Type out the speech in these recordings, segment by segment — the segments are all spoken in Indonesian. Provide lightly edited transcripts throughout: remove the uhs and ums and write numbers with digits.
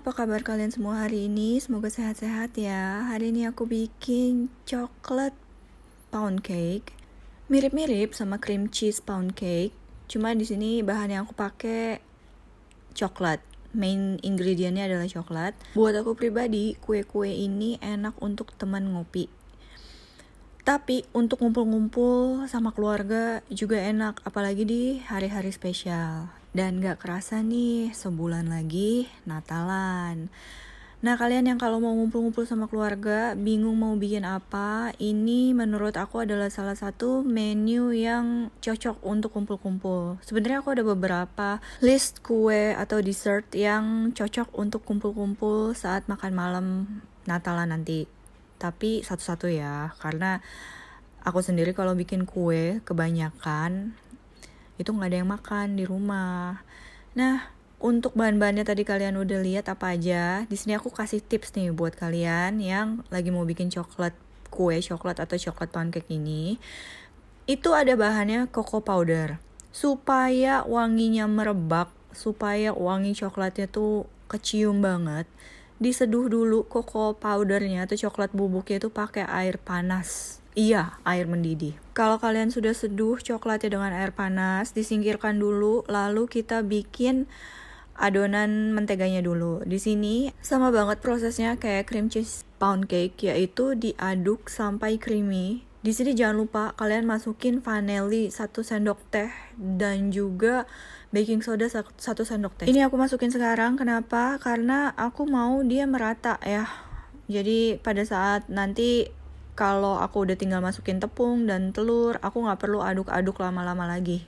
apa kabar kalian semua hari ini? Semoga sehat-sehat ya. Hari ini aku bikin coklat pound cake. Mirip-mirip sama cream cheese pound cake. Cuma di sini bahan yang aku pakai coklat. Main ingredientnya adalah coklat. Buat aku pribadi, kue-kue ini enak untuk teman ngopi. Tapi untuk ngumpul-ngumpul sama keluarga juga enak, apalagi di hari-hari spesial. Dan gak kerasa nih, sebulan lagi Natalan. Nah, kalian yang kalau mau ngumpul-ngumpul sama keluarga, bingung mau bikin apa, ini menurut aku adalah salah satu menu yang cocok untuk kumpul-kumpul. Sebenarnya aku ada beberapa list kue atau dessert yang cocok untuk kumpul-kumpul saat makan malam Natalan nanti. Tapi satu-satu ya, karena aku sendiri kalau bikin kue kebanyakan itu nggak ada yang makan di rumah. Nah, untuk bahan-bahannya tadi kalian udah lihat apa aja. Di sini aku kasih tips nih buat kalian yang lagi mau bikin kue coklat atau coklat pancake ini. Itu ada bahannya cocoa powder. Supaya wanginya merebak, supaya wangi coklatnya tuh kecium banget. Diseduh dulu cocoa powdernya atau coklat bubuknya itu pakai air panas. Iya, air mendidih. Kalau kalian sudah seduh coklatnya dengan air panas, disingkirkan dulu, lalu kita bikin adonan menteganya dulu. Di sini sama banget prosesnya kayak cream cheese pound cake, yaitu diaduk sampai creamy. Di sini jangan lupa kalian masukin vanili 1 sendok teh dan juga baking soda 1 sendok teh. Ini aku masukin sekarang, kenapa? Karena aku mau dia merata ya. Jadi pada saat nanti kalau aku udah tinggal masukin tepung dan telur, aku gak perlu aduk-aduk lama-lama lagi.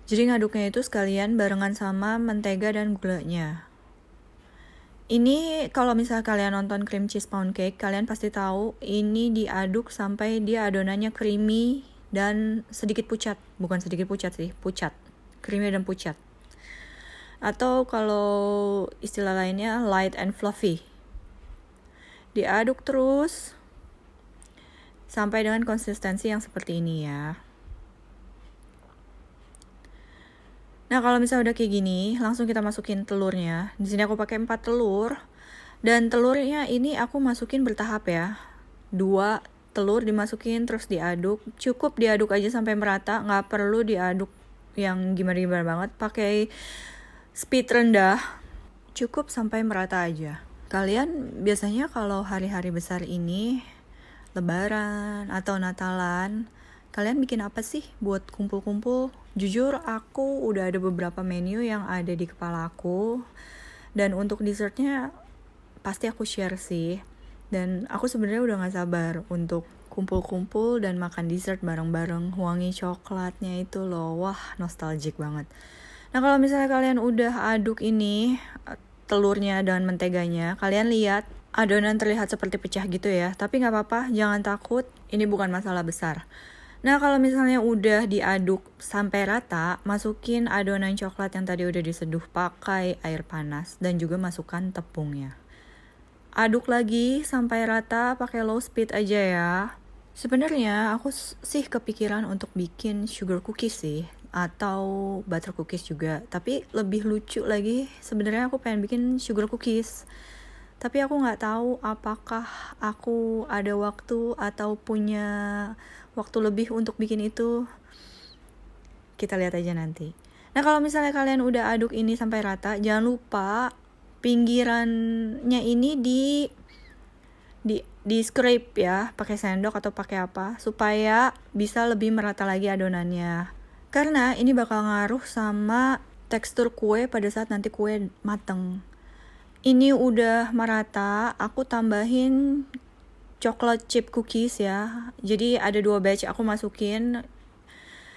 Jadi ngaduknya itu sekalian barengan sama mentega dan gulanya. Ini kalau misalnya kalian nonton cream cheese pound cake, kalian pasti tahu ini diaduk sampai dia adonannya creamy dan sedikit pucat. Bukan sedikit pucat sih, pucat. Creamy dan pucat. Atau kalau istilah lainnya light and fluffy. Diaduk terus sampai dengan konsistensi yang seperti ini ya. Nah, kalau misalnya udah kayak gini, langsung kita masukin telurnya. Di sini aku pakai 4 telur. Dan telurnya ini aku masukin bertahap ya. 2 telur dimasukin terus diaduk. Cukup diaduk aja sampai merata, nggak perlu diaduk yang gimana-gimana banget. Pakai speed rendah. Cukup sampai merata aja. Kalian biasanya kalau hari-hari besar ini, Lebaran atau Natalan, kalian bikin apa sih buat kumpul-kumpul? Jujur aku udah ada beberapa menu yang ada di kepala aku. Dan untuk dessertnya pasti aku share sih. Dan aku sebenarnya udah gak sabar untuk kumpul-kumpul dan makan dessert bareng-bareng. Wangi coklatnya itu loh, wah nostalgic banget. Nah, kalau misalnya kalian udah aduk ini, telurnya dan menteganya, kalian lihat adonan terlihat seperti pecah gitu ya. Tapi gak apa-apa, jangan takut, ini bukan masalah besar. Nah, kalau misalnya udah diaduk sampai rata, masukin adonan coklat yang tadi udah diseduh pakai air panas dan juga masukkan tepungnya. Aduk lagi sampai rata pakai low speed aja ya. Sebenarnya aku sih kepikiran untuk bikin sugar cookies sih atau butter cookies juga. Tapi lebih lucu lagi, sebenarnya aku pengen bikin sugar cookies. Tapi aku nggak tahu apakah aku ada waktu atau punya waktu lebih untuk bikin itu. Kita lihat aja nanti. Nah, kalau misalnya kalian udah aduk ini sampai rata, jangan lupa pinggirannya ini di scrape ya, pakai sendok atau pakai apa supaya bisa lebih merata lagi adonannya. Karena ini bakal ngaruh sama tekstur kue pada saat nanti kue mateng. Ini udah merata, aku tambahin chocolate chip cookies ya. Jadi ada 2 batch aku masukin.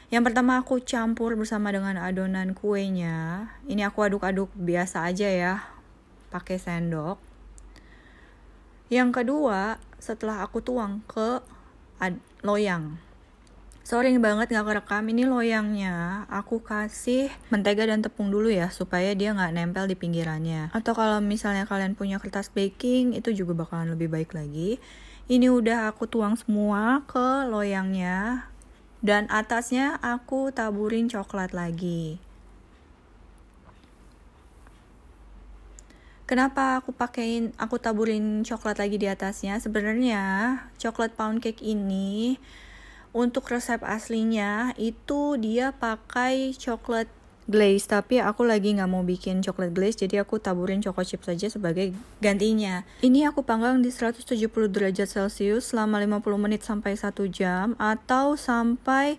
Yang pertama aku campur bersama dengan adonan kuenya. Ini aku aduk-aduk biasa aja ya, pakai sendok. Yang kedua, setelah aku tuang ke loyang. Sorry banget gak kerekam, ini loyangnya aku kasih mentega dan tepung dulu ya, supaya dia gak nempel di pinggirannya. Atau kalau misalnya kalian punya kertas baking, itu juga bakalan lebih baik lagi. Ini udah aku tuang semua ke loyangnya, dan atasnya aku taburin coklat lagi. Kenapa aku taburin coklat lagi di atasnya? Sebenarnya coklat pound cake ini untuk resep aslinya itu dia pakai coklat glaze, tapi aku lagi nggak mau bikin coklat glaze, jadi aku taburin choco chip saja sebagai gantinya. Ini aku panggang di 170 derajat Celcius selama 50 menit sampai 1 jam, atau sampai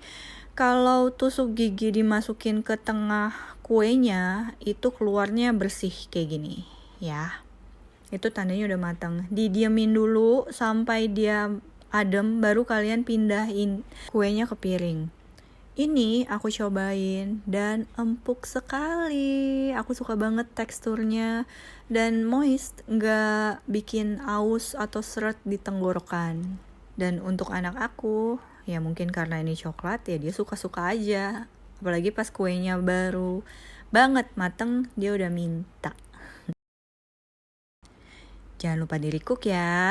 kalau tusuk gigi dimasukin ke tengah kuenya itu keluarnya bersih kayak gini ya. Itu tandanya udah matang. Didiemin dulu sampai dia adem, baru kalian pindahin kuenya ke piring. Ini aku cobain dan empuk sekali. Aku suka banget teksturnya dan moist, nggak bikin aus atau seret di tenggorokan. Dan untuk anak aku, ya mungkin karena ini coklat ya dia suka-suka aja. Apalagi pas kuenya baru banget mateng, dia udah minta. Jangan lupa di recook ya.